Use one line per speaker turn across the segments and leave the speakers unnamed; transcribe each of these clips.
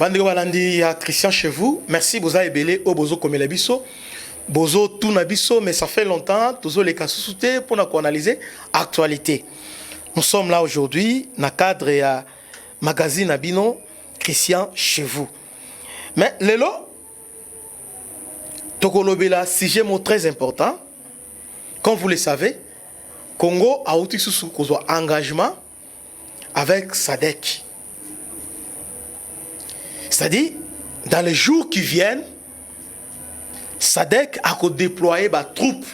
Bandeko balandi à Christian chez vous. Merci boza ebele o bozo komela biso. Bozo tout na biso mais ça fait longtemps tozo les kasusute pour analyser actualité. Nous sommes là aujourd'hui dans le cadre ya magazine Abino Christian chez vous. Mais lelo tokolobela sujet mot très important. Comme vous le savez, Congo a outil sous engagement avec SADC. C'est-à-dire, dans les jours qui viennent, SADC a déployé des troupes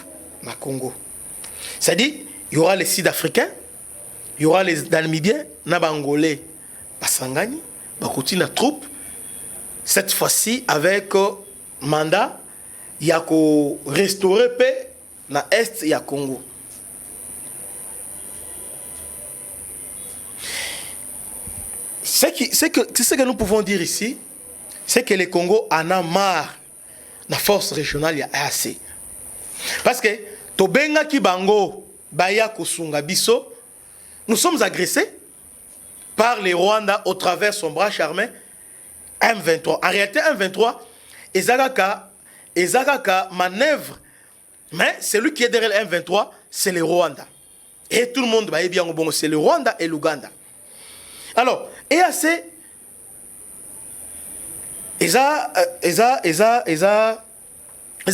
dans le Congo. C'est-à-dire, il y aura les Sud-Africains, il y aura les Namibiens, les Angolais, les Sangani, les troupes. Cette fois-ci, avec mandat, il y a qu'à restaurer paix dans l'Est et le Congo. Ce que nous pouvons dire ici, c'est que le Congo en a marre de la force régionale, il y a assez. Parce que, Tobenga Kibango, Baya Kosunga Biso, nous sommes agressés par les Rwandais au travers son bras armé M23. En réalité, M23, Ezagaka manœuvre, mais celui qui est derrière le M23, c'est les Rwandais. Et tout le monde va bien au bon, c'est le Rwanda et l'Ouganda. Alors, EAC,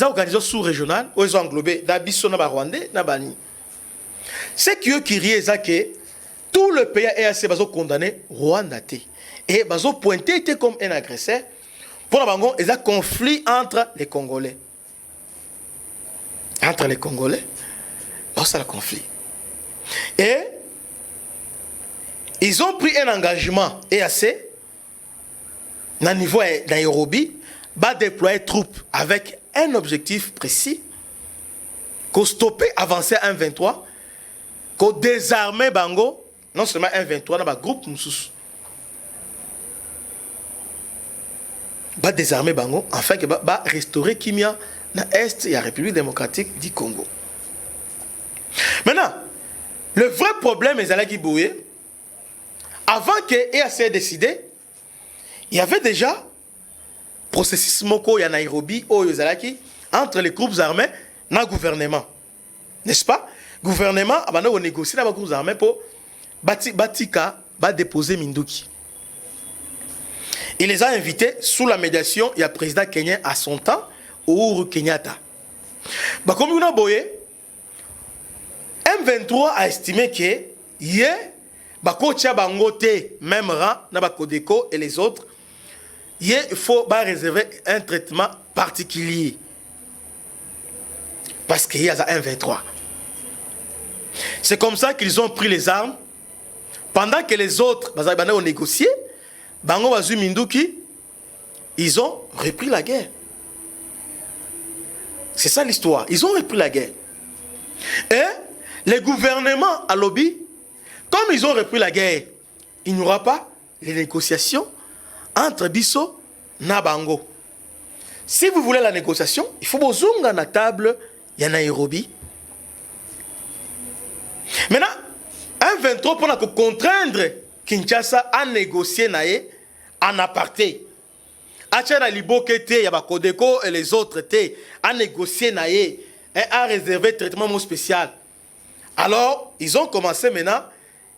organisation sous-régionale, où ils ont englobé d'Abisso, Rwandais, Nabani. C'est que que tout le pays EAC va condamner Rwanda. Et va pointer comme un agresseur. Pour la Bango, il y a un conflit entre les Congolais. Entre les Congolais, c'est le conflit. Et ils ont pris un engagement EAC, au niveau de Nairobi, va déployer troupes avec un objectif précis, qu'on stopper avancer un 23, qu'on désarmer Bango, non seulement un 23, dans le groupe Moussous. Va désarmer Bango, afin que va restaurer Kimia dans l'Est et la République démocratique du Congo. Maintenant, le vrai problème est Zalaki Bouye. Avant que EAC ait décidé, il y avait déjà processus moko ya Nairobi ou Yozalaki entre les groupes armés et le gouvernement. N'est-ce pas? Le gouvernement a négocié avec les groupes armés pour Batika déposer Minduki. Il les a invités sous la médiation du président kenyan à son temps, Uhuru Kenyatta. Comme on a boyé, M23 a estimé que Bakotia Bangote, même rang, Nabakodeko et les autres, il faut réserver un traitement particulier. Parce qu'il y a un 23. C'est comme ça qu'ils ont pris les armes. Pendant que les autres ont négocié, Bango Bazu Minduki, ils ont repris la guerre. C'est ça l'histoire. Ils ont repris la guerre. Et les gouvernements à lobby, comme ils ont repris la guerre, il n'y aura pas les négociations entre Bisso et Bango. Si vous voulez la négociation, il faut bozunga na table ya Nairobi. Maintenant, un 23 pour contraindre Kinshasa à négocier en aparté. Achana Libokete, Yabakodeko et les autres à négocier à réserver traitement spécial. Alors, ils ont commencé maintenant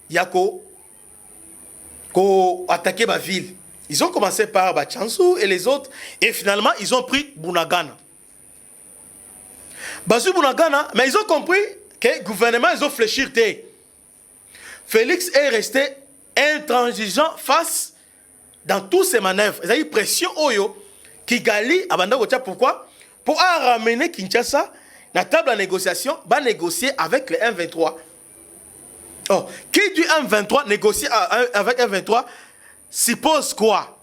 Yako attaquer ma ville. Ils ont commencé par Bachansu et les autres. Et finalement, ils ont pris Bunagana. Basu Bunagana, mais ils ont compris que le gouvernement, ils ont fléchi. Félix est resté intransigeant face dans toutes ces manœuvres. Ils ont eu pression Oyo, Kigali, Abanda Gotia. Pourquoi? Pour ramener Kinshasa, la table de négociation, va négocier avec le M23. Oh, qui dit M23 négocier avec M23 suppose quoi?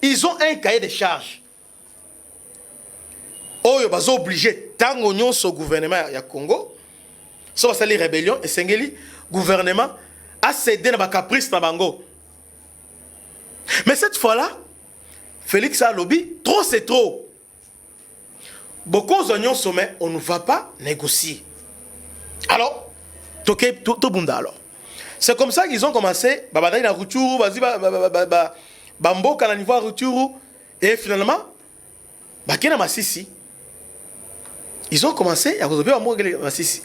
Ils ont un cahier de charges. Oh, ils sont obligés, tant qu'on ce gouvernement du Congo, soit c'est les rébellions, et c'est le gouvernement a cédé dans la caprice de Bango. Mais cette fois-là, Félix a lobby, trop c'est trop. Beaucoup d'oignons sommet, on ne va pas négocier. Alors, c'est comme ça qu'ils ont commencé. Bamboka na niveau Rutshuru, et finalement, Bakena Masisi. Ils ont commencé à résoudre Masisi.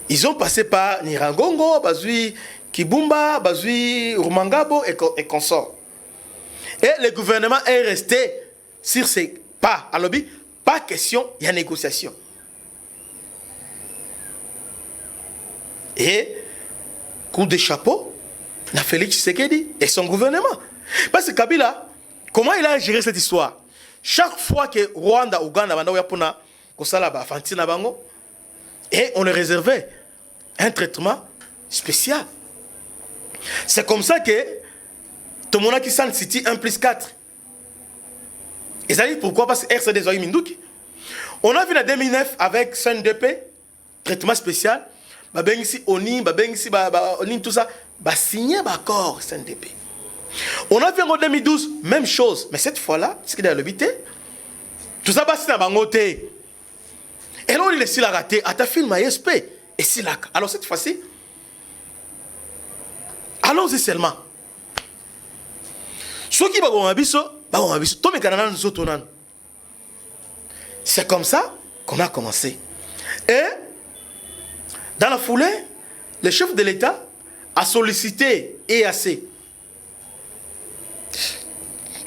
Ils ont passé par Nirangongo, Bazui Kibumba, Bazui Rumangabo et consorts. Et le gouvernement est resté sur ses pas. Alors, pas question, il y a négociation. Et coup de chapeau, na Félix Tshisekedi et son gouvernement. Parce que Kabila, comment il a géré cette histoire? Chaque fois que Rwanda, Ouganda, et on le réservait un traitement spécial. C'est comme ça que tout le monde qui s'en city 1+4. Et ça dit pourquoi? Parce que RCD Zoï Mindouki. On a vu en 2009 avec CNDP, traitement spécial. Babengisi Oni, Babengisi Oni, tout ça. Signé l'accord CNDP. On a vu en 2012, même chose. Mais cette fois-là, ce qui est dans l'habité, tout ça, c'est dans bangoté. Et là, il est si la raté, à ta film ASP. Et si là. Alors cette fois-ci, allons-y seulement. Ceux qui vont c'est comme ça qu'on a commencé. Et dans la foulée, le chef de l'État a sollicité EAC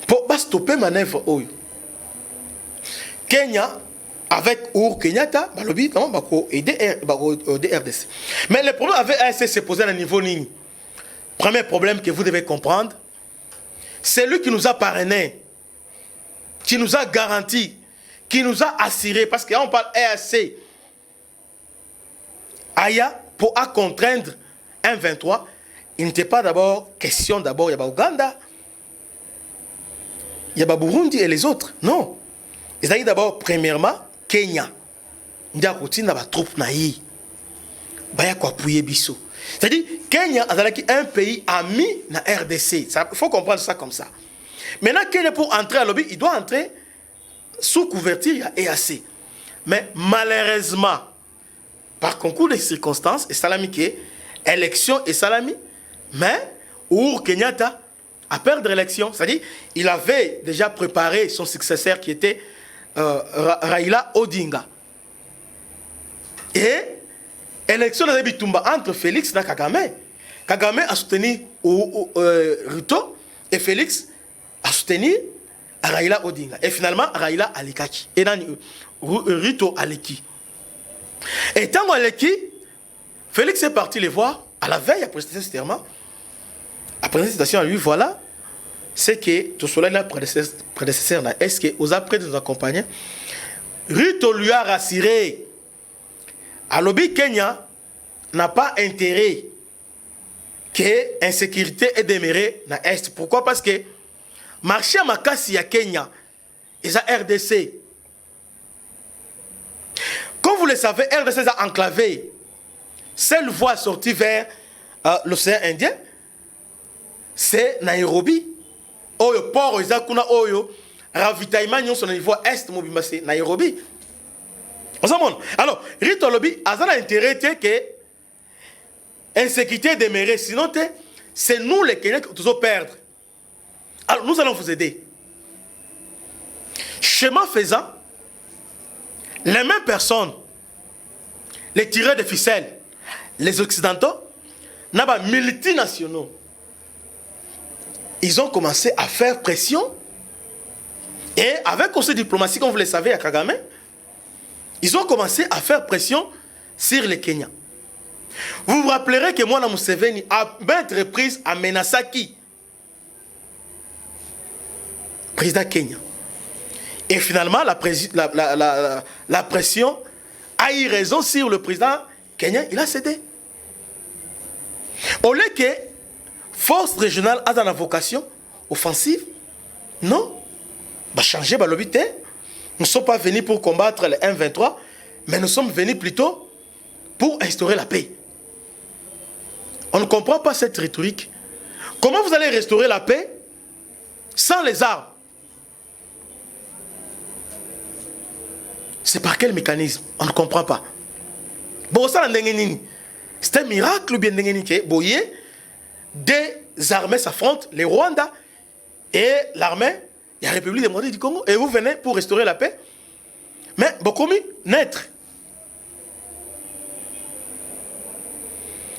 pour stopper manœuvre. Kenya, avec Uhuru Kenyatta, aider RDC. Mais le problème avec EAC s'est posé à un niveau ligne. Premier problème que vous devez comprendre, c'est lui qui nous a parrainé, qui nous a garanti, qui nous a assuré, parce qu'on parle EAC, Aya, pour contraindre un 23, il n'était pas d'abord question, d'abord, il y a Ouganda, il y a Burundi et les autres. Non. Il y a d'abord, premièrement, Kenya. Il y a des troupes naïves. Il y a quoi appuyer Bissau. C'est-à-dire, Kenya est un pays ami na RDC. Il faut comprendre ça comme ça. Maintenant, Kenya, pour entrer à l'objet, il doit entrer sous couverture à EAC. Mais malheureusement, par concours de circonstances, et Salami qui est élection et Salami, mais Uhuru Kenyatta a perdu l'élection. C'est-à-dire, il avait déjà préparé son successeur qui était Raila Odinga. Et élection de Bitumba entre Félix et Kagame. Kagame a soutenu Ruto et Félix a soutenu Raila Odinga. Et finalement, Raila Alikaki. Et Ruto Aliki. Et tant Aliki, Félix est parti les voir à la veille après cette serment. Après cette citation, lui, voilà, c'est que tout cela là prédécesseur là. Est-ce que aux après de nous accompagner, Ruto lui a rassuré. À l'objet Kenya n'a pas intérêt que l'insécurité est demeurée dans l'Est. Pourquoi? Parce que marché à Makasi à Kenya et à RDC. Comme vous le savez, RDC a enclavé. Seule voie sortie vers l'océan Indien, c'est Nairobi. Oyo port Izakuna Oyo, ravitaillement sur le niveau Est, c'est Nairobi. Alors, Rito Lobby a l'intérêt que l'insécurité demeure. Sinon, c'est nous les Kenyans qui devons perdre. Alors, nous allons vous aider. Chemin faisant, les mêmes personnes, les tireurs de ficelles, les Occidentaux, les multinationaux, ils ont commencé à faire pression. Et avec aussi diplomatie, comme vous le savez, à Kagame, ils ont commencé à faire pression sur les Kenyans. Vous vous rappellerez que moi, Museveni, à maintes reprises, a menacé qui? Président Kenya. Et finalement, la pression a eu raison sur le président kenyan, il a cédé. Au lieu que force régionale a dans la vocation offensive, non. Va changer l'obité. Nous ne sommes pas venus pour combattre le M23, mais nous sommes venus plutôt pour instaurer la paix. On ne comprend pas cette rhétorique. Comment vous allez restaurer la paix sans les armes? C'est par quel mécanisme? On ne comprend pas. Bon, ça, c'est un miracle ou bien des armées s'affrontent, les Rwandais et l'armée, il y a la République démocratique du Congo, et vous venez pour restaurer la paix. Mais Bokomi, naître.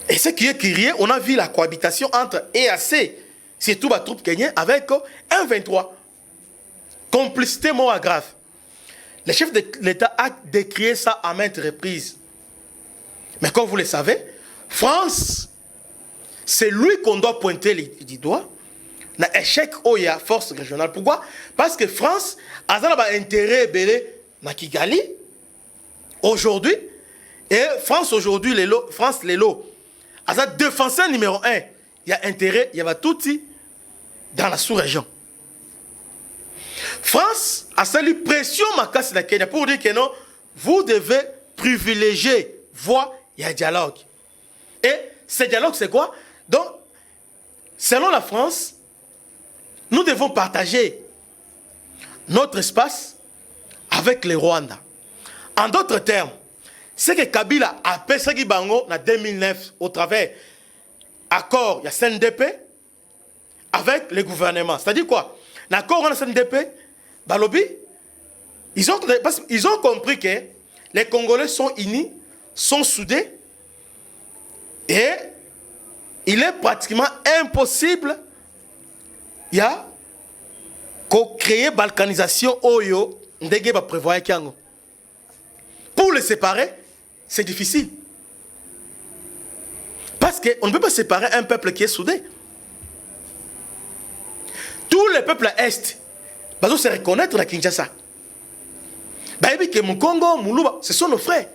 Et ce qui est crié, on a vu la cohabitation entre EAC, surtout la troupe kenyenne, avec M23. Complicité mort grave. Le chef de l'État a décrié ça à maintes reprises. Mais comme vous le savez, France, c'est lui qu'on doit pointer du doigt. Dans l'échec où il y a force régionale. Pourquoi? Parce que France a un intérêt belé dans Kigali. Aujourd'hui, et France aujourd'hui, France Lelo, a un défenseur numéro 1. Il y a intérêt, il y a tout dans la sous-région. France a salué pression ma casse de la Kenya pour dire que non, vous devez privilégier voie, il y a dialogue. Et ce dialogue, c'est quoi? Donc, selon la France, nous devons partager notre espace avec les Rwandais. En d'autres termes, c'est que Kabila a fait Bango en 2009 au travers accord, il y a CNDP avec le gouvernement. C'est-à-dire quoi? L'accord on a CNDP, Balobi, ils ont compris que les Congolais sont unis, sont soudés, et il est pratiquement impossible il y a créer balkanisation oyo ndege ba prévoir kiango. Pour les séparer, c'est difficile. Parce qu'on ne peut pas séparer un peuple qui est soudé. Tous les peuples à Est, ils vont se reconnaître à Kinshasa. Baïbi que Mukongo, Muluba, ce sont nos frères.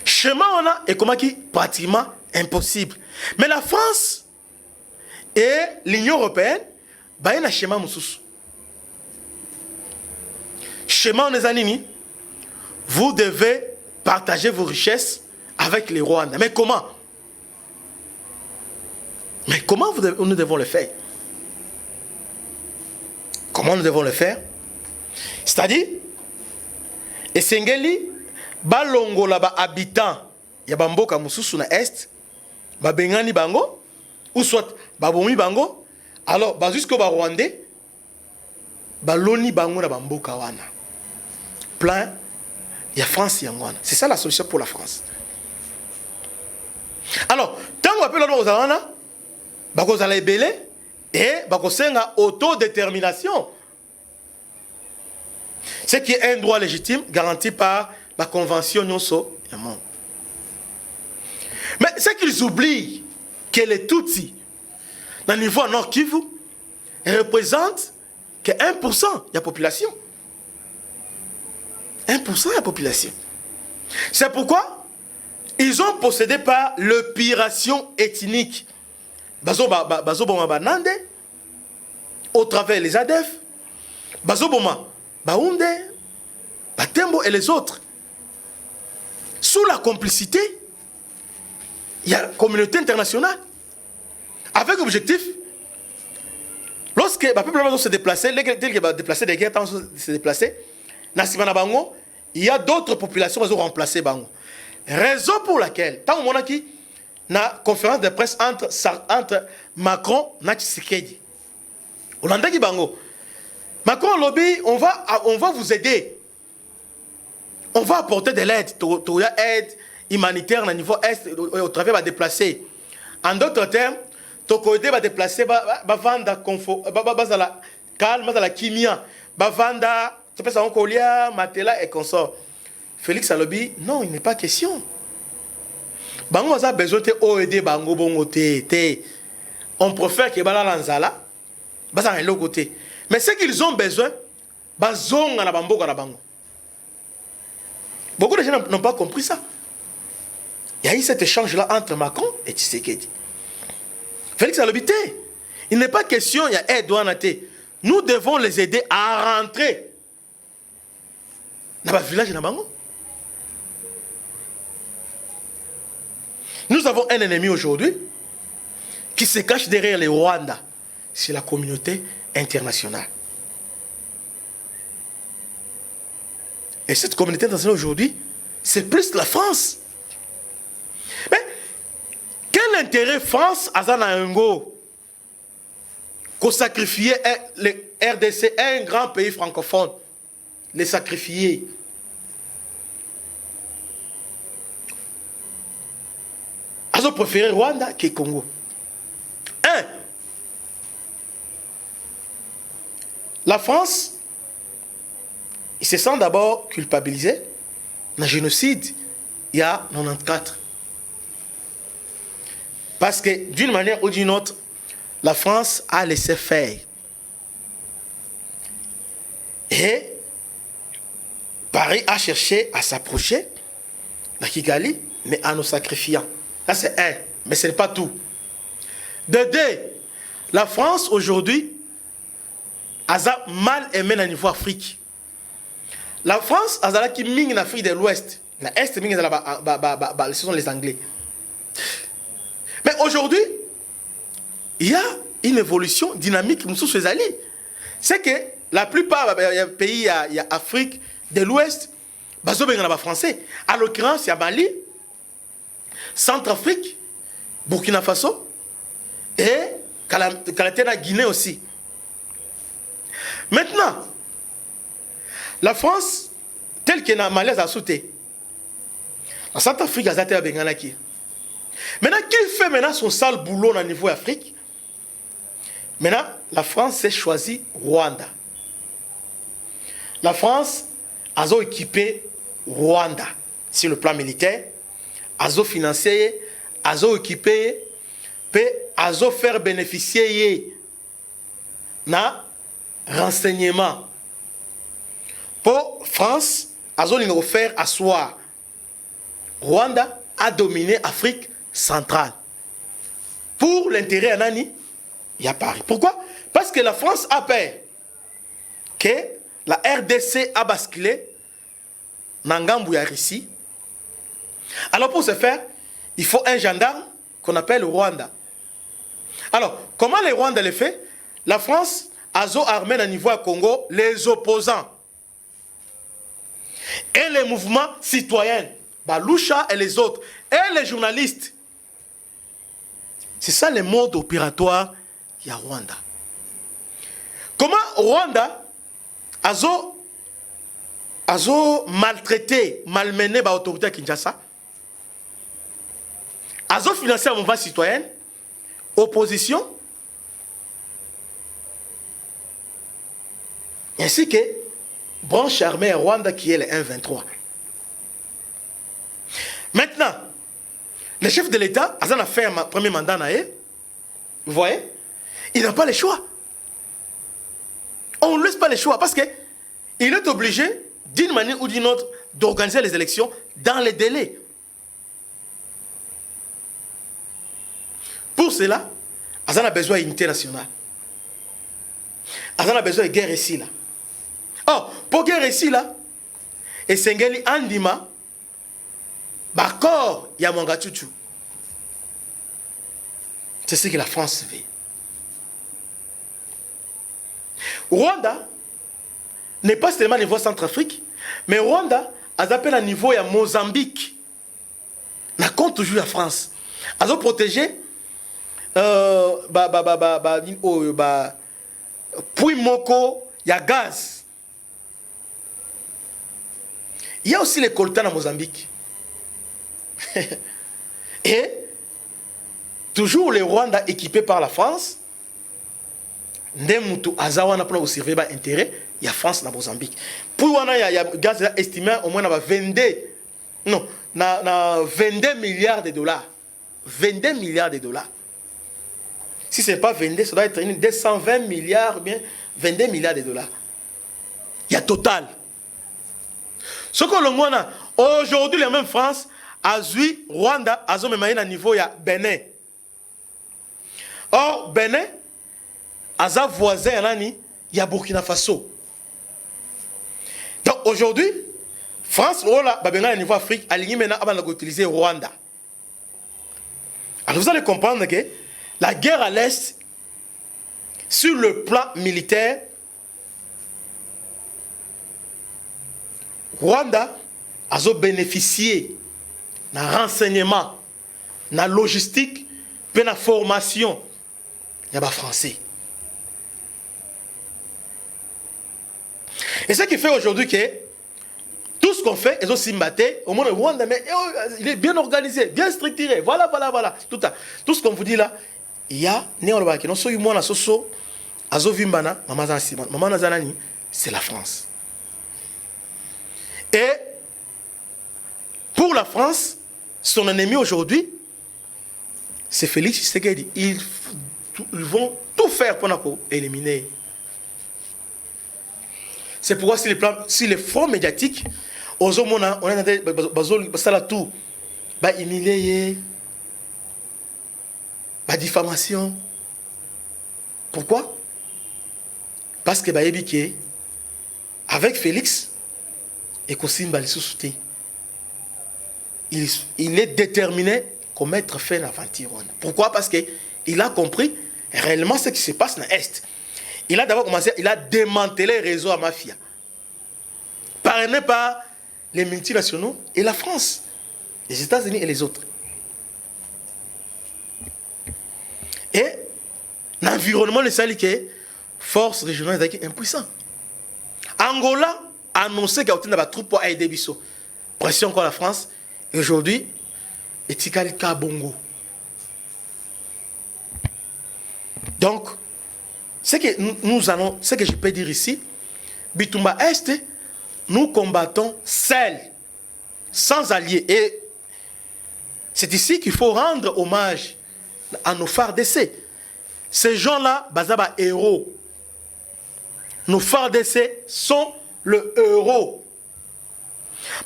Chemin on a et comment qui pratiquement impossible. Mais la France et l'Union européenne, bah il y a un schéma moussous. Schéma on est anini. Vous devez partager vos richesses avec les Rwandais. Mais comment? Mais comment nous devons le faire? Comment nous devons le faire? C'est-à-dire, et Sengeli, balongo là ba habitant, ya bamboka mususu na est, ba bengani bango, ou soit ba bomi bango, alors ba jusqu'au ba Rwandais, ba loni bango na bamboka wana. Plein, il y a France et Angoana. C'est ça la solution pour la France. Alors, tant qu'on appelle l'autre Ozalana, bako zala ebele et bako senga autodétermination. Ce qui est un droit légitime garanti par la convention Nyonso du monde. Mais ce qu'ils oublient, que les Tutsis, dans le niveau Nord Kivu, représentent que 1% de la population. 1% de la population. C'est pourquoi ils ont possédé par l'épuration ethnique. Bazoboma Banande, au travers les ADF, Bazoboma Baounde, Batembo et les autres. Sous la complicité, il y a la communauté internationale. Avec l'objectif, lorsque le peuple va se déplacer, dès qu'il va déplacer des guerres, se déplacer, il y a d'autres populations qui vont remplacer Bango. Raison pour laquelle, tant qu'on a qui na conférence de presse entre Macron et Tshisekedi. Hollande qui Bango. Macron lobby, on va vous aider. On va apporter de l'aide, aide humanitaire au niveau est, au travers va déplacer. En d'autres termes, Tokoide va déplacer, va vendre confort, va la calme, va la kimia, va vendre, tu peux savoir colia, matela et consort. Félix Alobi, non, il n'est pas question. Bango a besoin de aider Bango bongo te. On préfère que bala lanzala, basa un logo te. Mais ce qu'ils ont besoin, bazong na bambo na bango. Beaucoup de gens n'ont pas compris ça. Il y a eu cet échange-là entre Macron et Tshisekedi. Félix Alobité, il n'est pas question, il y a aide douane. Nous devons les aider à rentrer dans le village de Nabango. Nous avons un ennemi aujourd'hui qui se cache derrière les Rwandais. C'est la communauté internationale. Et cette communauté internationale aujourd'hui, c'est plus la France. Mais quel intérêt France a dans Ngo qu'on sacrifiait le RDC, un grand pays francophone, les sacrifier. Ils ont préféré Rwanda que Congo. Un, la France, ils se sent d'abord culpabilisés. Dans le génocide, il y a 94. Parce que d'une manière ou d'une autre, la France a laissé faire. Et Paris a cherché à s'approcher de Kigali, mais en nous sacrifiant. Ça c'est un, mais ce n'est pas tout. De deux, la France aujourd'hui a mal aimé le niveau Afrique. La France a qui mine en Afrique de l'Ouest. L'Est, ce sont les Anglais. Mais aujourd'hui, il y a une évolution dynamique. C'est que la plupart des pays, il y a Afrique de l'Ouest, ils sont français. À l'occurrence, il y a Mali, Centrafrique, Burkina Faso et la Guinée aussi. Maintenant, la France, telle qu'elle est malaise à sauter, la Centrafrique a été à Benganaki. Maintenant, qui fait maintenant son sale boulot au niveau Afrique? Maintenant, la France s'est choisi Rwanda. La France a équipé Rwanda sur le plan militaire, a financé, a équipé, a fait bénéficier na renseignement. Pour France, a offert à soi. Rwanda a dominé l'Afrique centrale. Pour l'intérêt à Nani, il y a Paris. Pourquoi? Parce que la France a peur que la RDC a basculé dans Ngambu ya Russie. Alors pour ce faire, il faut un gendarme qu'on appelle le Rwanda. Alors, comment le Rwanda le fait? La France a armé au niveau à Congo les opposants et les mouvements citoyens, Balusha et les autres, et les journalistes. C'est ça le mode opératoire à Rwanda. Comment Rwanda a maltraité, malmené l'autorité à Kinshasa, a financé un mouvement citoyen, opposition, ainsi que branche armée à Rwanda qui est le 1-23. Maintenant, le chef de l'État a fait un premier mandat. Vous voyez, il n'a pas le choix. On ne laisse pas le choix parce qu'il est obligé, d'une manière ou d'une autre, d'organiser les élections dans les délais. Pour cela, on a besoin d'unité nationale. On a besoin de guerre ici. Là. Oh, pour guerre ici, là, et Sengeli Andima, Bakor Yamangachuchu. C'est ce que la France veut. Rwanda n'est pas seulement au niveau Centrafrique, mais Rwanda a appelé à niveau à Mozambique. On compte toujours la France. Ils ont protégé puis Moko, il y a gaz. Il y a aussi les coltans à Mozambique. Et toujours les Rwandais équipés par la France, Ndemutu Azawana pour surveiller l'intérêt, il y a France dans Mozambique. Puis il y a gaz estimé au moins 22 milliards de dollars. 22 milliards de dollars. Si ce n'est pas 22, ça doit être 220 milliards, bien 22 milliards de dollars. Il y a total. Ce que l'on a aujourd'hui, la même France a vu Rwanda a même un niveau à Bénin. Or, Bénin, a voisin, il y a Burkina Faso. Donc aujourd'hui, France, au niveau Afrique, a utilisé Rwanda. Alors vous allez comprendre que la guerre à l'Est, sur le plan militaire, Rwanda a bénéficié de renseignement, de logistique, de formation. Il y a des Français. Et ce qui fait aujourd'hui que tout ce qu'on fait, ils ont simbaté, au monde de Rwanda, mais il est bien organisé, bien structuré, voilà, voilà, voilà. Tout ce qu'on vous dit là, il y a, non so moi na soso, azo vimbana, maman nazanani, c'est la France. Et pour la France, son ennemi aujourd'hui, c'est Félix Tshisekedi. Ils vont tout faire pour éliminer. C'est pourquoi si les fonds médiatiques, on a tout, humilier, diffamation. Pourquoi? Parce que avec Félix, et il est déterminé à mettre fin à l'aventure. Pourquoi? Parce qu'il a compris réellement ce qui se passe dans l'Est. Il a d'abord commencé, il a démantelé les réseaux à mafia. Parrainé par les multinationaux et la France, les États-Unis et les autres. Et l'environnement, le Sahel, qui est force régionale impuissant. Angola a annoncé qu'il y a des troupes pour aider Bisso. Pression encore la France. Et aujourd'hui, Etikali Kabongo. Donc, ce que je peux dire ici, Bitumba Est, nous combattons seuls, sans alliés. Et c'est ici qu'il faut rendre hommage à nos phares d'essai. Ces gens-là, bazaba héros. Nos phares d'essai sont le héros.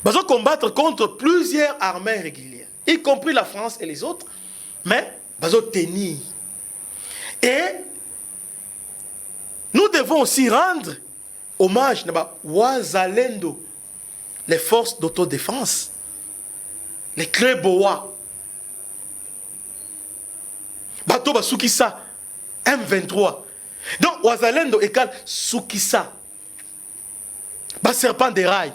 Ils vont combattre contre plusieurs armées régulières, y compris la France et les autres, mais ils vont tenir. Et nous devons aussi rendre hommage à Wazalendo, les forces d'autodéfense, les Kleboa, Bato Basukisa, M23. Donc, Wazalendo égale Sukisa. Bas serpent des rails.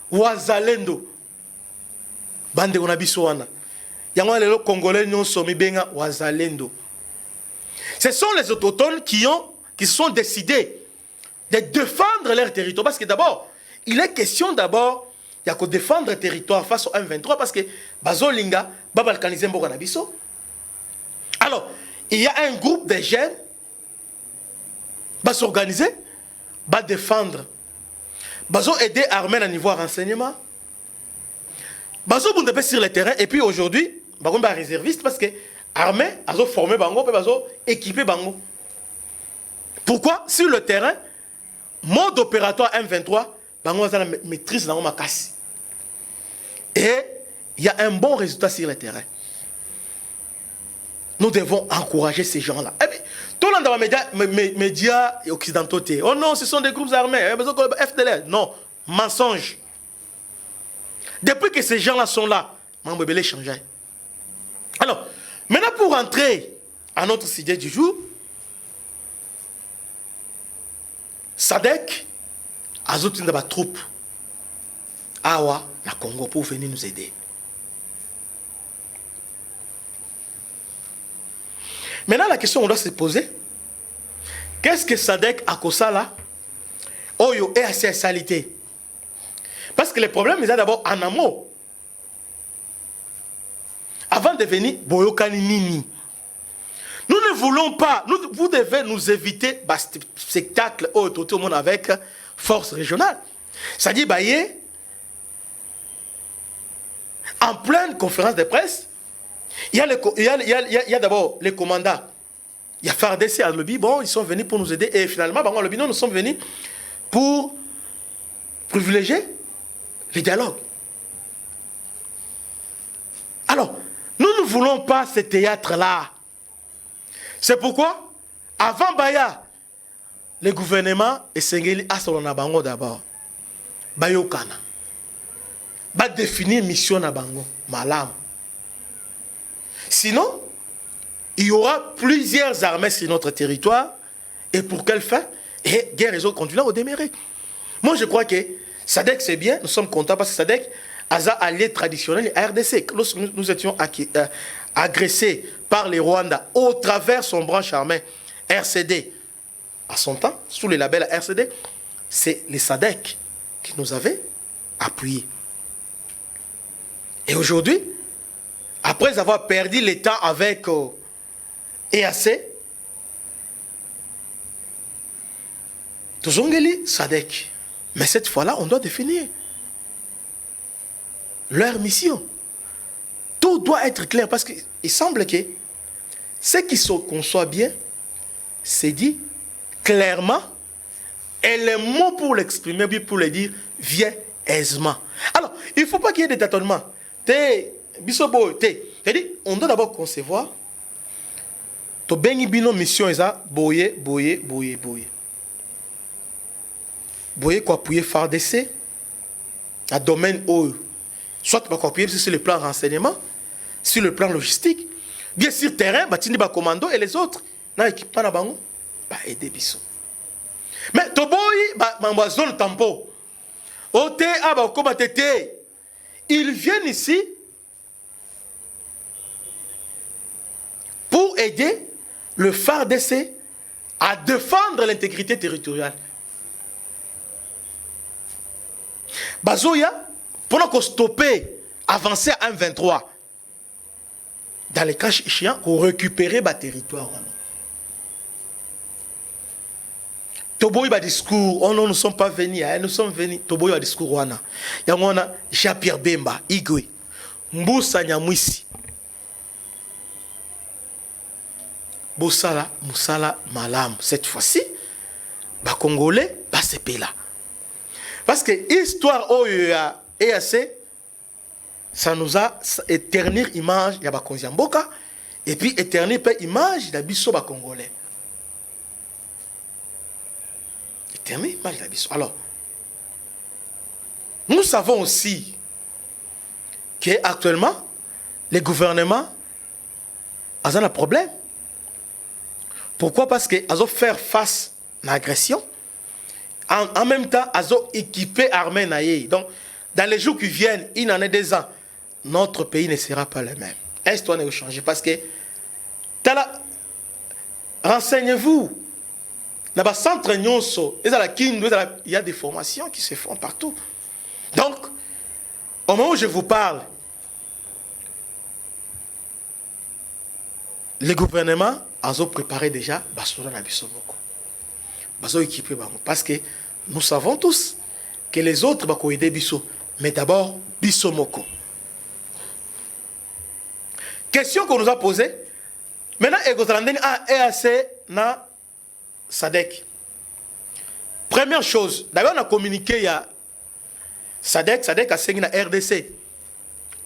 Wazalendo. Bande Onabisoana. Yango lelo Congolais non somi benga Wazalendo. Ce sont les autochtones qui se sont décidés de défendre leur territoire. Parce que d'abord, il est question d'abord, il y a que défendre le territoire face au M23 parce que Bazolinga, Babalkanize Mboka Nabiso. Alors, il y a un groupe de jeunes va s'organiser, va défendre, va aider l'armée à niveau renseignement, va sur le terrain et puis aujourd'hui, va réserviste parce que l'armée a formé bango et va équiper bango. Pourquoi? Sur le terrain, mode opératoire M23, bango a la maîtrise dans ma casse. Et il y a un bon résultat sur le terrain. Nous devons encourager ces gens-là. Et puis, tout le monde dans les médias occidentaux, oh non, ce sont des groupes armés, FDLR. Non, mensonge. Depuis que ces gens-là sont là, on peut les changer. Alors, maintenant pour entrer à notre sujet du jour, Sadek a ajouté des troupes à la Congo pour venir nous aider. Maintenant, la question qu'on doit se poser, qu'est-ce que Sadek a fait là? Oyo et à ses salités. Parce que le problème est d'abord en amont. Avant de venir, Boyokani Nini. Nous ne voulons pas, vous devez nous éviter ce spectacle tout le monde avec force régionale. C'est-à-dire, en pleine conférence de presse, il y a d'abord les commandants. Il y a FARDC à Lobby, bon, ils sont venus pour nous aider. Et finalement, nous sommes venus pour privilégier le dialogue. Alors, nous ne voulons pas ce théâtre-là. C'est pourquoi, avant Baya, le gouvernement est Sengeli à Solanabango d'abord. Bayokana. Va définir mission à Bango. Malam. Sinon, il y aura plusieurs armées sur notre territoire. Et pour quelle fin? Et guerre et autres continuent au démarrer. Moi, je crois que Sadek, c'est bien. Nous sommes contents parce que Sadek a un allié traditionnel à RDC. Lorsque nous étions agressés par les Rwandais au travers son branche armée RCD, à son temps, sous le label RCD, c'est les SADC qui nous avaient appuyés. Et aujourd'hui, après avoir perdu l'État avec EAC, Tozongeli SADC. Mais cette fois-là, on doit définir leur mission. Tout doit être clair parce qu'il semble que ce qui se conçoit bien, c'est dit clairement et les mots pour l'exprimer, puis pour le dire, viennent aisément. Alors, il ne faut pas qu'il y ait des tâtonnements. C'est-à-dire, on doit d'abord concevoir to bengi bino mission eza boye quoi appuyer FARDC à domaine où soit pas appuyer sur le plan renseignement, sur le plan logistique, bien sur terrain, batindi ba commando et les autres na équipement na bango ba aider biso. Mais to boy ba zone tampon. Ote aba ko batete. Ils viennent ici pour aider le FARDC à défendre l'intégrité territoriale. Bazoya, pendant qu'on stopper, avancer à 1,23, dans les cas chiants, pour récupérer le territoire. Toboy ba discours, oh non, nous ne sommes pas venus, nous sommes venus. Toboy ba discours, wana. Yangona, Jean-Pierre Bemba, Igwe, Mboussa Nyamwisi. Bosala, Moussala, Malam. Cette fois-ci, les Congolais, c'est là. Parce que l'histoire OEA et EAC, ça nous a éterni l'image de Bakonziamboka et puis éterni l'image de Bisso Congolais. Éterni l'image de Bisso. Alors, nous savons aussi qu'actuellement, les gouvernements ont un problème. Pourquoi? Parce qu'ils ont fait face à l'agression. En même temps, ils ont équipé l'armée. Donc, dans les jours qui viennent, il en est 2 ans, notre pays ne sera pas le même. L'histoire n'est changée parce que, renseignez-vous, dans le centre Nyonso, il y a des formations qui se font partout. Donc, au moment où je vous parle, le gouvernement a préparé déjà Basoda na Bisomoko. Baso équipé parce que nous savons tous que les autres vont aider Bisso, mais d'abord Bisomoko. Question qu'on nous a posée. Maintenant, Egozalanden a EAC na SADC. Première chose, d'abord on a communiqué il y a SADC a signé na RDC,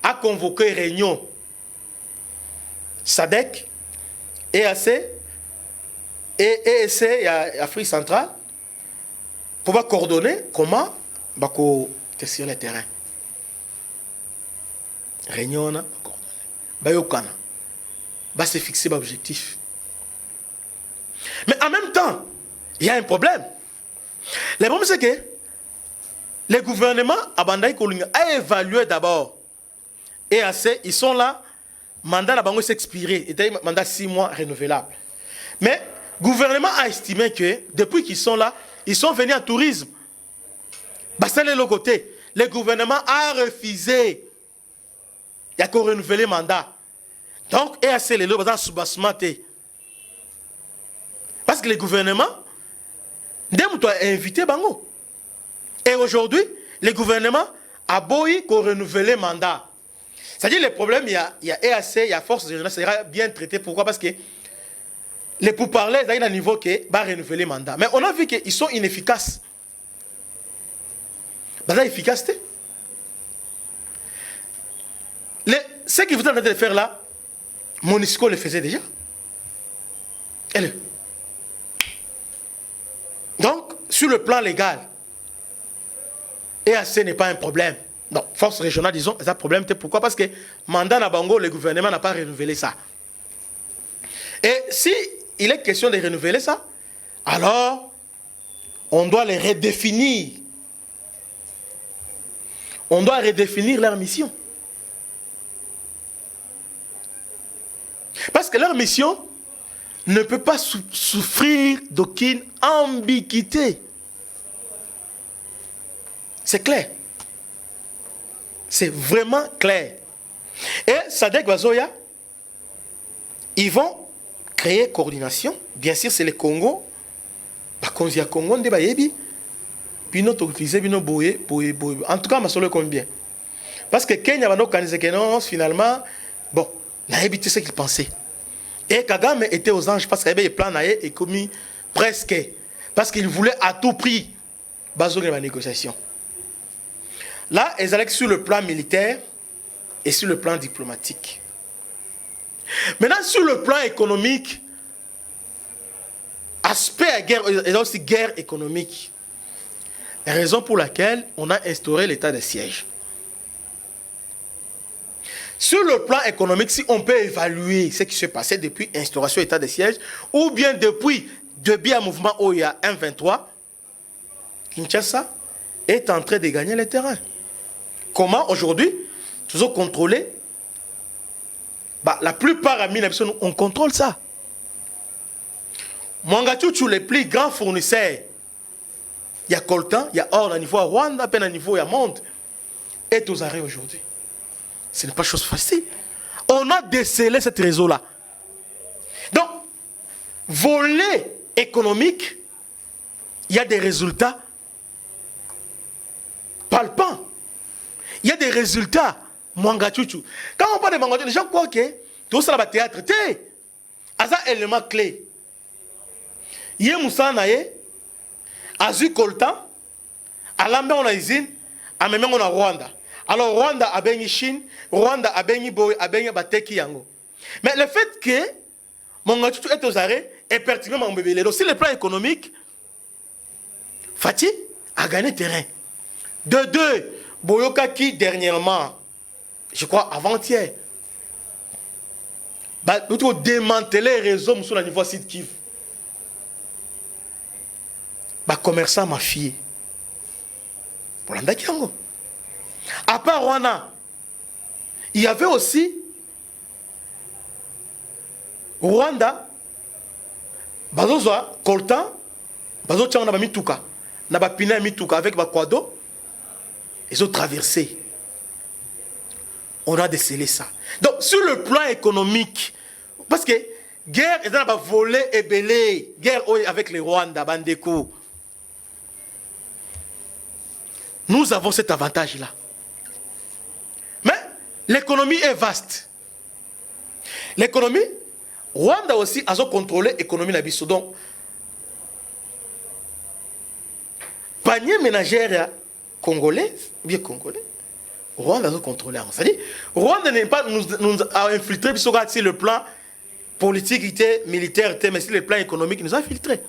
a convoqué réunion SADC, EAC et EAC et Afrique centrale pour coordonner comment tester le terrain. Réunion, coordonner. Se fixer l'objectif. Mais en même temps, il y a un problème. Le problème, c'est que le gouvernement a évalué d'abord. EAC, ils sont là. Mandat la banque s'expirer, était mandat 6 mois renouvelable. Mais le gouvernement a estimé que depuis qu'ils sont là, ils sont venus en tourisme. C'est de l'autre côté. Le gouvernement a refusé. Il y a qu'à renouveler le mandat. Donc, EAC les lots sous-basmaté. Parce que le gouvernement a invité Bango. Et aujourd'hui, le gouvernement a beau qu'on renouvelle le mandat. C'est-à-dire, le problème, il y a EAC, il y a force de jeunesse, ça sera bien traité. Pourquoi? Parce que les pourparlers, ils ont un niveau qui va renouveler le mandat. Mais on a vu qu'ils sont inefficaces. Bah, efficacité. Ce qu'ils vous en train de faire là, Monisco le faisait déjà. Donc, sur le plan légal, EAC n'est pas un problème. Non, force régionale, disons, c'est un problème. Pourquoi? Parce que mandat Nabango, le gouvernement n'a pas renouvelé ça. Et si il est question de renouveler ça, alors on doit les redéfinir. On doit redéfinir leur mission. Parce que leur mission ne peut pas souffrir d'aucune ambiguïté. C'est clair. C'est vraiment clair. Et Sadek Bazoya, ils vont créer coordination. Bien sûr, c'est le Congo. Par contre, il y a Congo, on dit, puis nous utilisons nos boyés. En tout cas, je me combien. Parce que Kenya va nous organiser que non, finalement, bon, on a évité ce qu'il pensait. Et Kagame était aux anges parce qu'il avait des plans et commis presque. Parce qu'il voulait à tout prix baser la négociation. Là, ils allaient sur le plan militaire et sur le plan diplomatique. Maintenant, sur le plan économique, aspect à guerre, et aussi guerre économique. La raison pour laquelle on a instauré l'état de siège. Sur le plan économique, si on peut évaluer ce qui s'est passé depuis l'instauration de l'état de siège, ou bien depuis un mouvement où il y a 1-23, Kinshasa est en train de gagner le terrain. Comment aujourd'hui, toujours contrôler, la plupart amis, on contrôle ça. Mwangachuchu, les plus grands fournisseurs, il y a coltan, il y a or à niveau à Rwanda, à peine à niveau à monde, est aux arrêts aujourd'hui. Ce n'est pas chose facile. On a décelé ce réseau-là. Donc, volet économique, il y a des résultats palpants. Il y a des résultats. Mwangachuchu. Quand on parle de Mwangachuchu, les gens croient que tout ça va théâtre. C'est un élément clé. Il y a Moussa Naye, Azu Koltan, à l'ambé on a usine, à même on a Rwanda. Alors Rwanda a béni Chine, Rwanda a béni Boy, a béni Bateki Yango. Mais le fait que Mwangachuchu est aux arrêts est pertinent mon bébé. Sur le plan économique, Fatih a gagné terrain. De deux, Boyoka qui dernièrement, je crois avant-hier, nous démanteler les réseaux sur le niveau site Kiv. Commerçant ma fille. Pour l'Andakiango. À part Rwanda, il y avait aussi Rwanda, Bazozoa, Coltan, Bazo Tchanga Mituka, Nabapina Mituka avec Bakwado, ils ont traversé. On a décelé ça. Donc, sur le plan économique, parce que guerre, ils ont volé et belé, guerre avec les Rwanda, Bandeko. Nous avons cet avantage-là. Mais l'économie est vaste. L'économie, Rwanda aussi a contrôlé l'économie de donc, panier ménagère congolais, bien congolais, Rwanda a contrôlé. C'est-à-dire, Rwanda n'est pas nous a infiltré sur le plan politique, militaire, mais sur le plan économique, il nous a infiltré.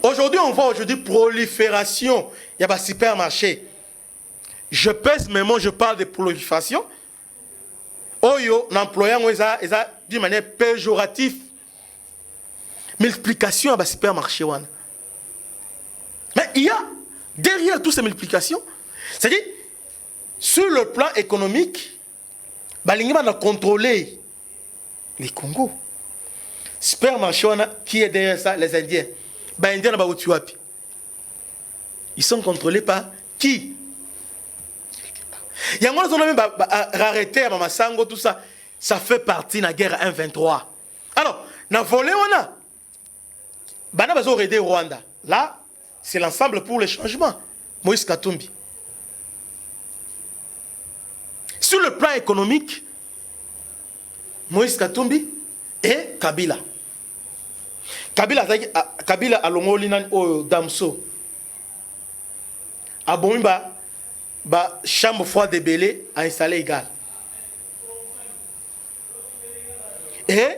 Aujourd'hui, on voit prolifération. Il y a des supermarchés. Je pèse mes mots, je parle de prolifération. Oyo, l'employeur, d'une manière péjorative. Multiplication à des supermarchés. Mais il y a, derrière toutes ces multiplications, c'est-à-dire, sur le plan économique, on a contrôlé les Congo. Supermarché, qui est derrière ça? Les Indiens. Les Indiens, ils sont contrôlés par qui? Il y a même rareté à Masango, tout ça. Ça fait partie de la guerre 1-23. Alors, dans le volet, on a. On a aidé Rwanda. Là, c'est l'ensemble pour le changement. Moïse Katumbi. Sur le plan économique, Moïse Katumbi et Kabila. Kabila a l'ongolina au Damso. A Bomba, chambre froide de Bélé a installé égal. Et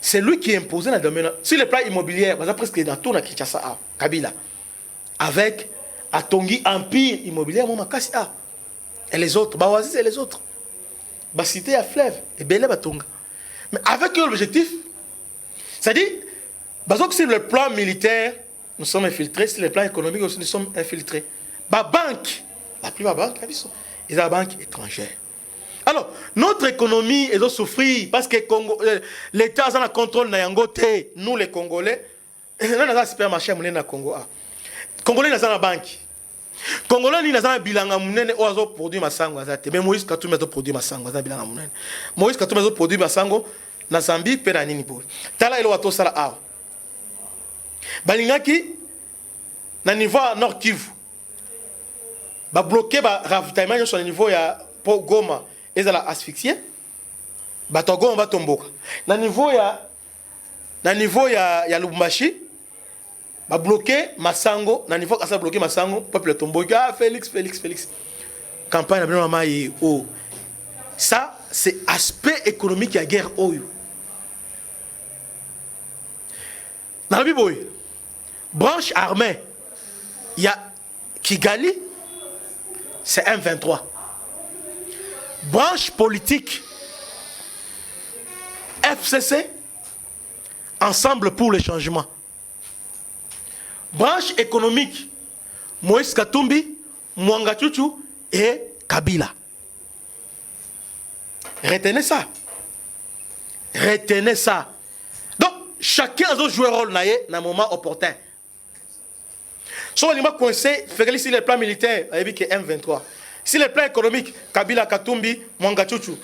c'est lui qui imposait la domaine. Sur le plan immobilier, presque dans tout la Kinshasa, Kabila. Avec Atongi Empire immobilier, et les autres, Bawazi et les autres. Cité à Fleuve, et Bélé Batonga. Mais avec l'objectif, c'est-à-dire, sur le plan militaire, nous sommes infiltrés, sur le plan économique aussi, nous sommes infiltrés. Banque, la plupart des banques, ils ont des banques étrangères. Alors, notre économie est souffrir parce que l'État a le contrôle de Yangote, nous les Congolais, nous avons un supermarché à Congo. Les Congolais ont la banque. Congolais ni nazana bilanga munene o azo produire masango azate mais Moïse Katumbi azo produire masango azana bilanga munene Moïse Katumbi azo produire masango na Zambie pe na nini boy tala elo wato sala awa balingaki na niveau Nord Kivu ba bloquer ba ravitaillement sur le niveau ya po Goma ezala asphyxié ba to Goma ba tomboka na niveau ya Lubumbashi ba bloquer Masango na niveau asa bloquer Masango peuple tomboka ah, Félix campagne na vraiment mai oh ça c'est aspect économique ya guerre oyo na la Bible branche armée il y a Kigali c'est M23 branche politique FCC Ensemble pour le changement branche économique Moïse Katumbi Mwanga Chuchu et Kabila. Retenez ça donc chacun a joué un rôle dans un moment opportun. Sur le niveau coincé, si le plan militaire, il y a M23. Si le plan économique, Kabila, Katumbi, Mwanga Chuchu.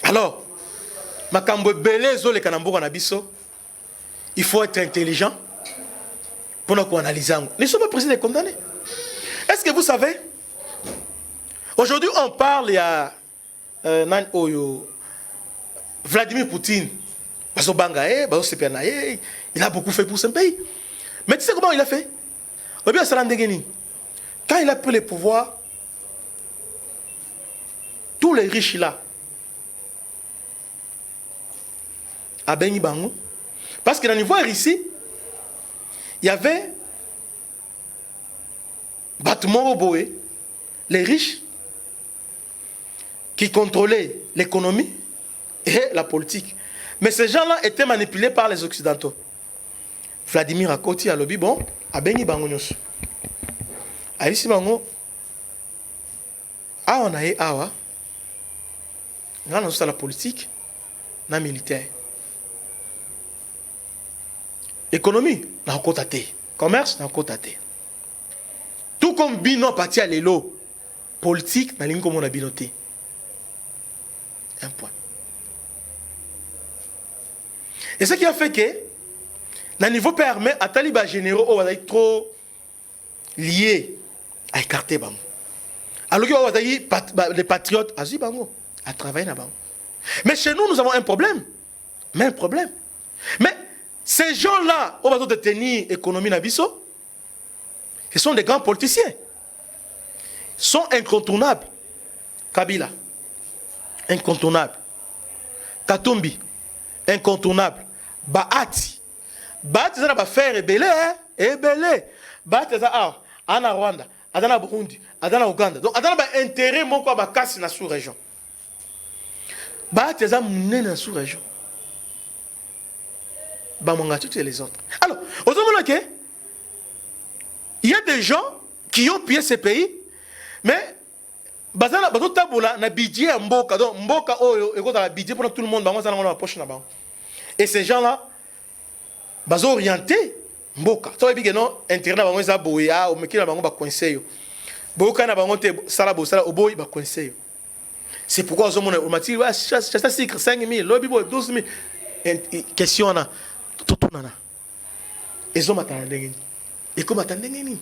Alors, il faut être intelligent pour nous analyser. Nous ne sommes pas pressés de condamner. Est-ce que vous savez, aujourd'hui on parle, il y a Vladimir Poutine. Il a beaucoup fait pour son pays. Mais tu sais comment il a fait? Quand il a pris le pouvoir, tous les riches là, à Benny Bango, parce que dans le niveau ici, il y avait Batman Oboé, les riches qui contrôlaient l'économie et la politique. Mais ces gens-là étaient manipulés par les Occidentaux. Vladimir Akoti a lobby, bon, à Benny Bango Nyos. A ici Bango, a on a eu awa, on a la politique, na militaire. Économie, na kotate. Commerce, na kotate. Tout comme bino parti à l'élo, politique, na ligne comme on a binoté. Un point. Et ce qui a fait que, dans le niveau permet à talibans généraux, on va être trop liés à écarter bango. Alors que on va être les patriotes, à travailler là-bas. Mais chez nous, nous avons un problème. Mais ces gens-là, on va tenir l'économie Nabiso, ce sont des grands politiciens. Ils sont incontournables. Kabila, incontournable. Katumbi, incontournable. Bahati, ça va faire ébélé, ébélé. Bahati, ça a Rwanda, à Burundi, à Ouganda. Donc, il y a intérêt mon quoi casse dans la sous-région. Bahati, ça a mené dans la sous-région. Et les autres. Alors, au moment il y a des gens qui ont pillé ces pays, mais na budget mboka donc mboka oyo eko dans la budget pour tout le monde bango ça dans la poche na bango. Et ces gens-là bazo orienté mboka. Toi bi que non intérêt na bango za boya o mekina bango ba coincé yo. Boka na bango te sala bo sala oboyi ba coincé yo. C'est pourquoi au moment on m'a dit ouais ça 5 000 lobby boy 12 000 question na tout nana. Ils ont m'attendé. Et comment attendez-vous?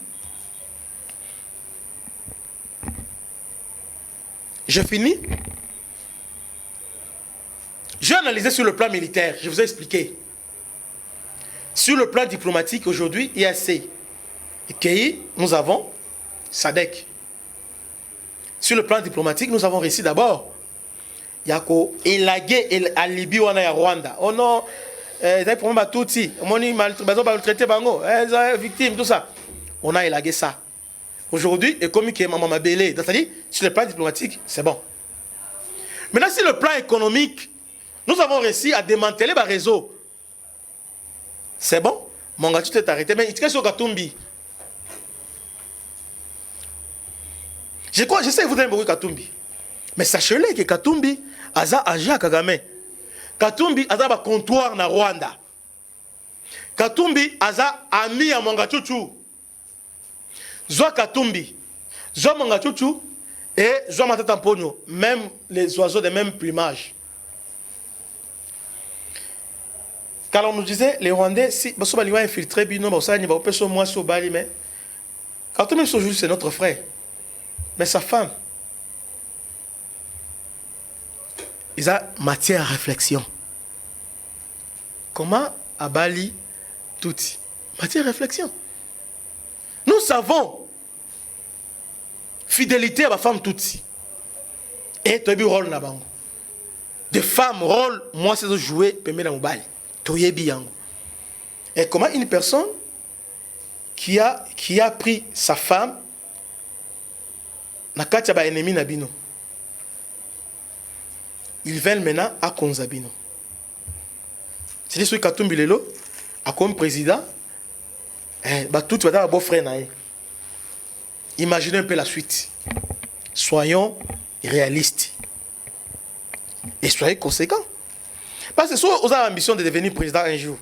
Je finis. J'ai analysé sur le plan militaire, je vous ai expliqué. Sur le plan diplomatique, aujourd'hui, IAC et KI, nous avons SADC. Sur le plan diplomatique, nous avons réussi d'abord. Il y a élagué à Libye ou à Rwanda. Oh non, des problèmes à tout si. On a maltraité Bango, victime, tout ça. On a élagué ça. Aujourd'hui, et comme il y a Maman Mabélé, c'est-à-dire, sur le plan diplomatique, c'est bon. Maintenant, sur le plan économique, nous avons réussi à démanteler le réseau. C'est bon. Mon gars, tu t'es arrêté. Mais il est sur Katumbi. Je sais que vous avez beaucoup Katumbi. Mais sachez-le que Katumbi a agi à Kagame. Katumbi a un comptoir na Rwanda. Katumbi aza ami à Mangachuchu. Zwa Katumbi, Zwa Mangachuchu et Zwa Matata Pogno, même les oiseaux de même plumage. Quand on nous disait, les Rwandais, si on va infiltrer, mais Katumbi c'est notre frère. Mais sa femme, ils ont matière à réflexion. Comment Abali tout matière à réflexion. Nous savons fidélité à ma femme toute. Et tu as vu rôle na bango. De femmes rôle moi c'est de jouer pemé na mobali. Toye biango. Et comment une personne qui a pris sa femme na katia ba ennemi na bino. Ils veulent maintenant à Konzabino. C'est ce que Katumbi Lelo a comme président. Tout va un beau frère. Imaginez un peu la suite. Soyons réalistes. Et soyez conséquents. Parce que si vous avez l'ambition de devenir président un jour,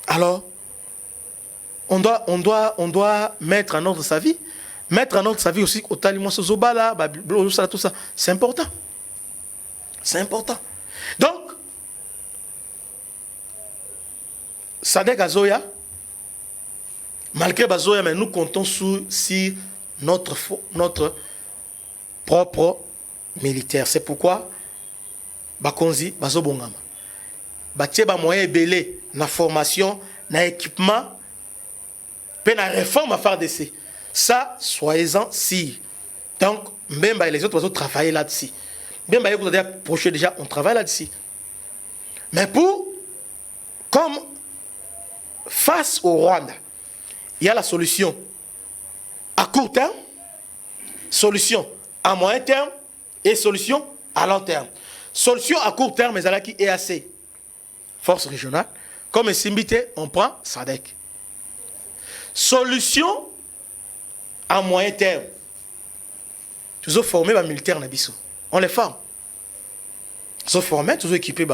alors on doit mettre en ordre sa vie. Mettre en ordre sa vie aussi au Talimo Sozobala, tout ça. C'est important. C'est important. Donc, Sadek Azoya, malgré Bazoya, mais nous comptons sur notre propre militaire. C'est pourquoi Bakonzi, Bazobongama, Batie ba moyen belé, na formation, na équipement, pe na réforme à faire d'essai. Ça, soyez-en si. Donc, même les autres travaillent là-dessus. Même vous avez approché déjà, on travaille là-dessus. Mais comme face au Rwanda, il y a la solution à court terme, solution à moyen terme et solution à long terme. Solution à court terme, mais à la qui est assez force régionale. Comme Simbité, on prend SADC. Solution à moyen terme. Toujours formés par militaires Nabiso. On les forme. Ils sont formés, toujours équipés.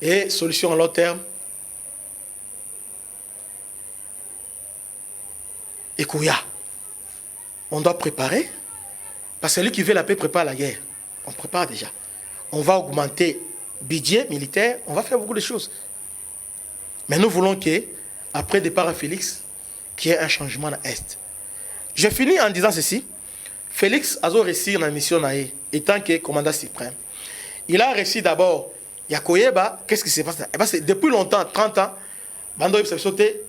Et solution à long terme. Et Kouya. On doit préparer. Parce que celui qui veut la paix prépare la guerre. On prépare déjà. On va augmenter le budget militaire. On va faire beaucoup de choses. Mais nous voulons qu'après le départ à Félix, qu'il y ait un changement à l'Est. Je finis en disant ceci. Félix a réussi la mission naïe, étant que commandant suprême. Il a réussi d'abord, Yakoyeba, qu'est-ce qui s'est passé? Depuis longtemps, 30 ans, Bando s'est sauté,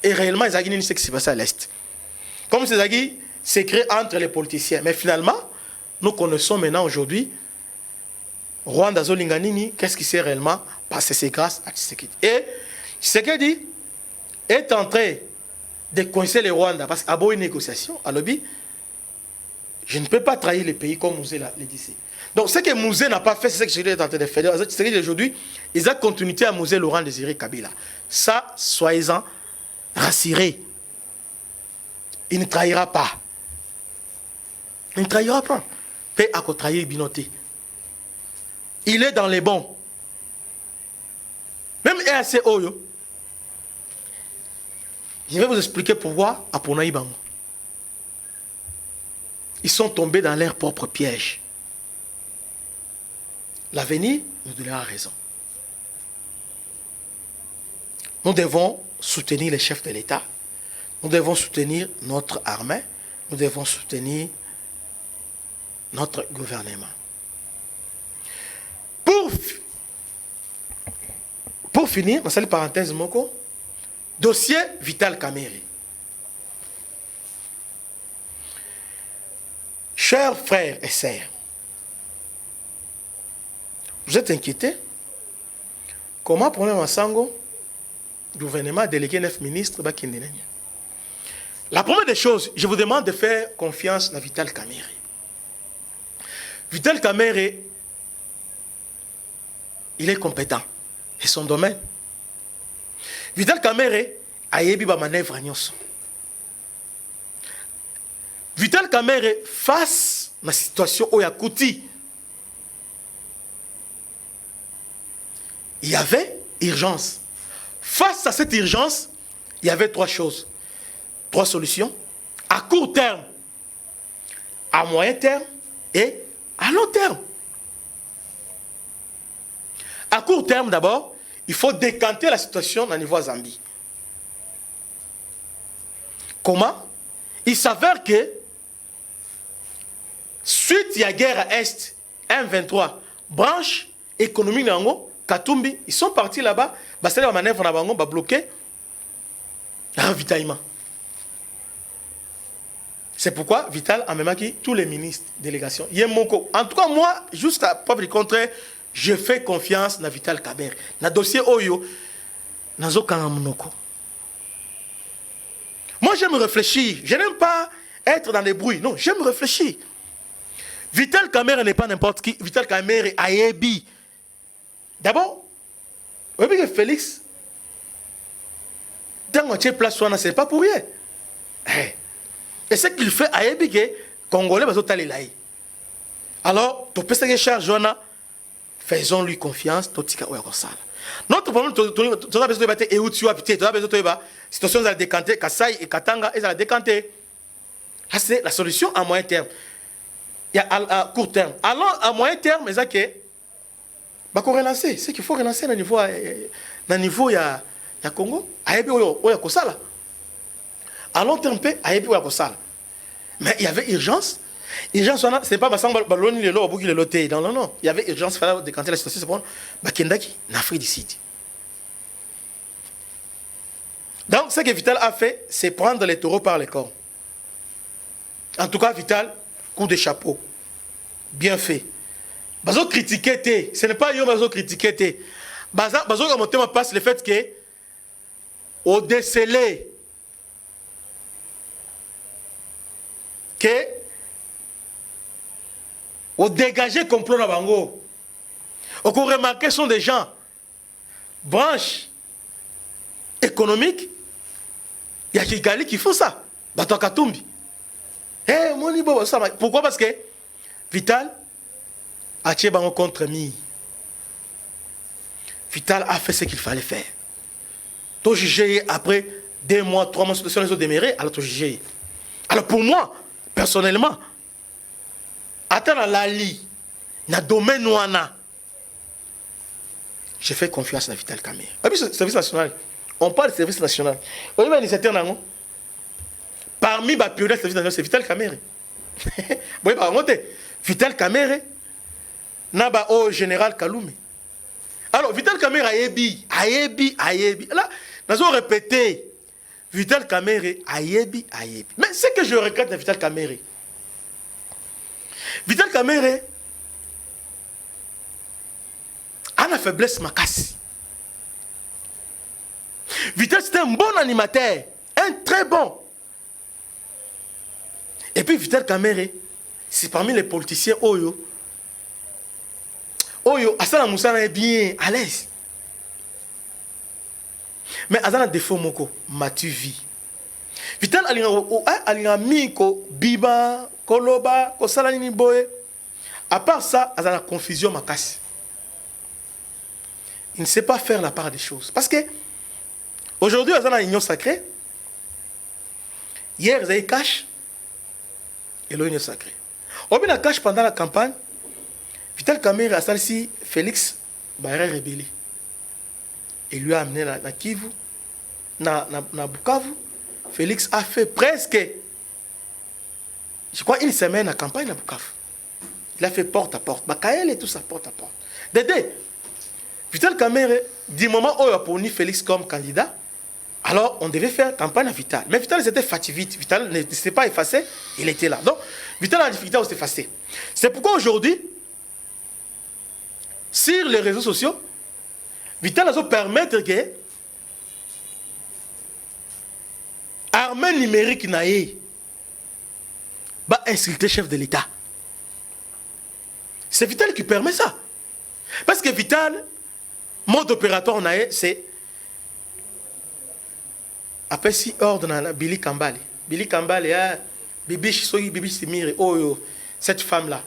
et réellement, ils ont ce qui s'est passé à l'Est. Comme c'est créé entre les politiciens. Mais finalement, nous connaissons maintenant aujourd'hui, Rwanda Zolinganini, qu'est-ce qui s'est réellement passé? C'est grâce à Tshisekedi. Et Tshisekedi est en train de coincer les Rwandais, parce qu'à une négociation, à l'objet, je ne peux pas trahir les pays comme Mouzé l'a dit. Donc, ce que Mouzé n'a pas fait, c'est ce que je est en train de faire. Aujourd'hui, ils ont continué à Mouzé Laurent Désiré Kabila. Ça, soyez-en rassurés. Il ne trahira pas. Il ne trahira pas. Paix à trahir Binoté. Il est dans les bons. Même EAC Oyo. Je vais vous expliquer pourquoi à Ponaïbango. Ils sont tombés dans leur propre piège. L'avenir nous donnera raison. Nous devons soutenir les chefs de l'État. Nous devons soutenir notre armée. Nous devons soutenir notre gouvernement. Pour finir, ma seule parenthèse, Moko, dossier Vital Kamerhe. Chers frères et sœurs, vous êtes inquiétés? Comment problème à Sango, le gouvernement a délégué 9 ministres? La première des choses, je vous demande de faire confiance à Vital Kamerhe. Vital Kamerhe, il est compétent. C'est son domaine. Vital Kamerhe a yebi ba manœuvre nyonso. Vital Kamerhe face à la situation où il y a Kouti, il y avait urgence. Face à cette urgence, il y avait trois choses, trois solutions. À court terme, à moyen terme et à long terme. À court terme, d'abord, il faut décanter la situation au niveau de Zambie. Comment? Il s'avère que, suite à la guerre à Est, M23, branche économique Nango, Katumbi, ils sont partis là-bas, c'est la manœuvre na bango, bloqué ravitaillement. C'est pourquoi Vital a même dit tous les ministres, délégations. En tout cas, moi, jusqu'à preuve du contraire, je fais confiance dans Vital Kamerhe. Dans le dossier Oyo, Nazo Kangamunoko. Moi, j'aime réfléchir. Je n'aime pas être dans les bruits. Non, j'aime réfléchir. Vital Kamerhe n'est pas n'importe qui. Vital Kamerhe a Yebi. D'abord, vous voyez que Félix, dans notre place, ce n'est pas pour rien. Et ce qu'il fait à Yebi, que Congolais, alors, tu peux se charger, faisons-lui confiance. Notre problème, tu as besoin de battre et tu as besoin de situation de décanter, Kassai et Katanga, et ça décanter. C'est la solution à moyen terme. Il y a à court terme. Alors, à moyen terme, c'est que il faut relancer. C'est qu'il faut relancer au niveau il y a Congo. À long terme, mais il y avait urgence. Urgence, ce n'est pas parce que non, non. Il y avait urgence, il fallait décanter la situation. C'est pour Bakendaki, en Afrique du Sud. Donc, ce que Vital a fait, c'est prendre les taureaux par les cornes. En tout cas, Vital, coup de chapeau. Bien fait. Bazo critiquer, ce n'est pas yo bazo critiquer. Bazo passe le fait que, au déceler, que, au dégager complot na bango, au remarquer sont des gens, branches économiques, il y a Kigali qui font ça. Bato Katumbi. Pourquoi? Parce que Vital a tiré contre mi. Vital a fait ce qu'il fallait faire. Tu jugé après 2 mois, 3 mois, sur les autres démérés, alors tu jugé. Alors pour moi, personnellement, attends la li, na domaine ouana, j'ai fait confiance à Vital Kamerhe. Service national. On parle de service national. On y initiateur nango. Parmi les pionniers du service national, c'est Vital Kamerhe. Vous voyez par contre, Vital Kamerhe n'a pas au général Kaloumé. Alors, Vital Kamerhe a yebi. Là, nous avons répété. Vital Kamerhe a yebi. Mais ce que je regrette de Vital Kamerhe, Vital Kamerhe a une faiblesse makasi. Vital, c'était un bon animateur. Un très bon. Et puis Vital Kamerhe, c'est parmi les politiciens Oyo, Asana Moussana est bien à l'aise. Mais Asana défaut moko, m'as-tu vu? Vital Alina Miko, Biba, Koloba, Kosalanini Boye. À part ça, Asana confusion makasi. Il ne sait pas faire la part des choses. Parce que aujourd'hui, Asana union sacrée. Hier, ils cache. Et l'union sacrée. On a cache pendant la campagne. Vital Kamerhe a salsi Félix Bayré rébellé. Il lui a amené na Kivu, na Bukavu. Félix a fait presque, je crois, 1 semaine à campagne à Bukavu. Il a fait porte à porte. Bakael et tout ça, porte à porte. Dédé, Vital Kamerhe, du moment où il a pris Félix comme candidat, alors on devait faire campagne à Vital. Mais Vital était fatigué. Vital ne s'est pas effacé, il était là. Donc, Vital a la difficulté à s'effacer. C'est pourquoi aujourd'hui, sur les réseaux sociaux, Vital a permettre que l'armée numérique va insulter le chef de l'État. C'est Vital qui permet ça. Parce que Vital, mode opératoire, c'est après si ordre dans Billy Kambale. Billy Kambale, Bibi Simire, cette femme-là.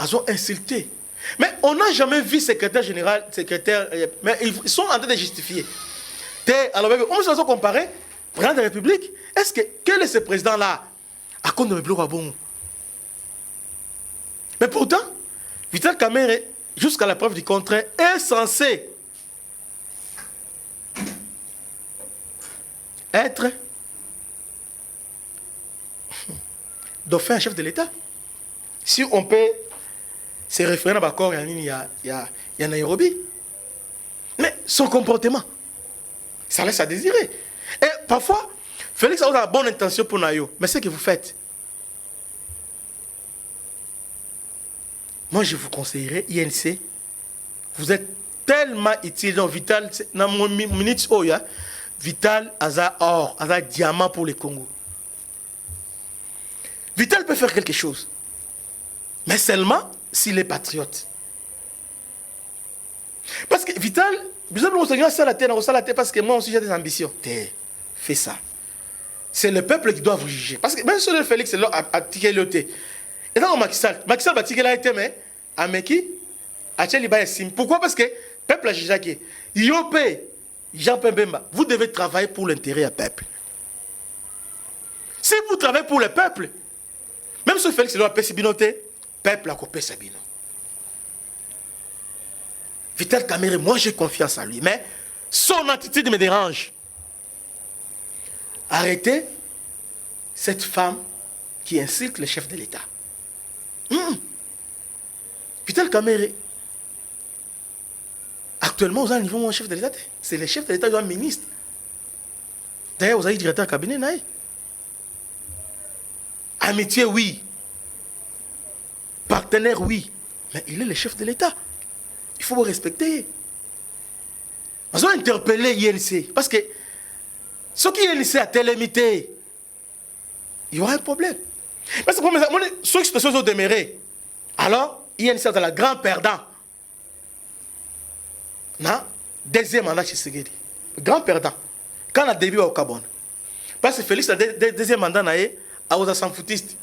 Elles ont insulté. Mais on n'a jamais vu secrétaire général, secrétaire, mais ils sont en train de justifier. Alors, on se comparer, président de la République, quel est ce président-là à cause de République bon? Mais pourtant, Vital Kamerhe, jusqu'à la preuve du contraire, est censé être dauphin chef de l'État. Si on peut se référer à l'accord, il y a Nairobi. Mais son comportement, ça laisse à désirer. Et parfois, Félix a une bonne intention pour Nayo. Mais ce que vous faites, moi je vous conseillerais, INC, vous êtes tellement utile dans Vital, dans mon minute, Vital, Aza or, Aza diamant pour le Congo. Vital peut faire quelque chose, mais seulement s'il est patriote. Parce que Vital, parce que moi aussi j'ai des ambitions. Fais ça. C'est le peuple qui doit vous juger. Parce que même si le Félix a tiré le thé. Et dans Macky Sall va tirer la thé, mais à Meki, à Tcheliba Sim. Pourquoi? Parce que le peuple a jugé que Yopé, Jean Pembemba, vous devez travailler pour l'intérêt du peuple. Si vous travaillez pour le peuple, même si Félix doit payer Sibinoté, le peuple a coupé Sabino. Vital Kamerhe, moi j'ai confiance en lui, mais son attitude me dérange. Arrêtez cette femme qui insulte le chef de l'État. Vital Kamerhe, actuellement, vous avez un niveau mon chef de l'État. C'est le chef de l'État, un ministre. D'ailleurs, vous avez directeur de cabinet, naï. Amitié, oui. Partenaire, oui. Mais il est le chef de l'État. Il faut vous respecter. Nous avons interpellé l'INC. Parce que ce qui est l'INC a télémité, il y aura un problème. Parce que ceux qui sont demeurés, alors, l'INC est dans la grande perdant. Non? Deuxième mandat chez Segedi. Grand perdant. Quand on a début au Gabon. Parce que Félix a deuxième mandat, il a sans foutiste.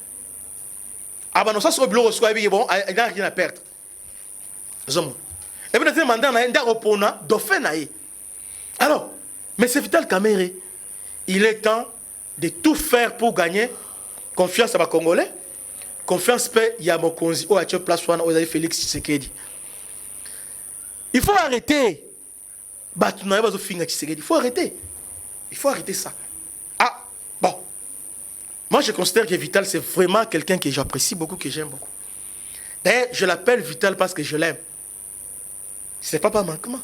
Ah ben non, ça sur le bureau, il n'a rien à perdre. Et puis, le deuxième mandat, il a un opponent, dauphin. Alors, M. Vital Kamerhe, il est temps de tout faire pour gagner confiance à les Congolais, confiance à Yamokonzi, ou à Place Félix Tshisekedi. Il faut arrêter. Il faut arrêter. Il faut arrêter ça. Ah, bon. Moi, je considère que Vital, c'est vraiment quelqu'un que j'apprécie beaucoup, que j'aime beaucoup. D'ailleurs, je l'appelle Vital parce que je l'aime. Ce n'est pas manquement.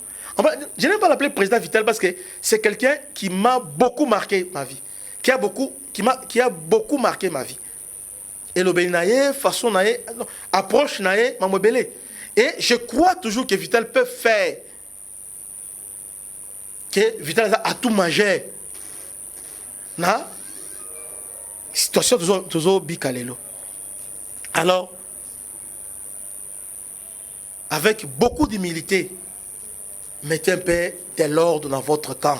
Je n'aime pas l'appeler président Vital parce que c'est quelqu'un qui m'a beaucoup marqué ma vie. Qui a beaucoup marqué ma vie. Et le façon, approche, et je crois toujours que Vital peut faire. Que Vital a tout mangé. Na situation toujours bikalelo. Alors, avec beaucoup d'humilité, mettez un peu de l'ordre dans votre camp.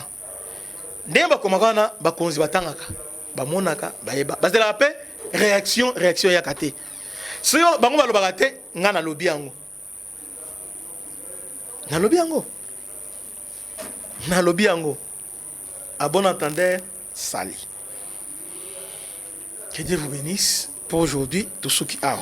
Ndemba komagana ba konzi batangaka ba monaka ba yeba. Parce que la paix réaction yakate. Si bango ba lobaka te nga na lobi yango. Na lobi yango. Na lobi yango. À bon entendeur, salut. Que Dieu vous bénisse pour aujourd'hui, tout ce qui a.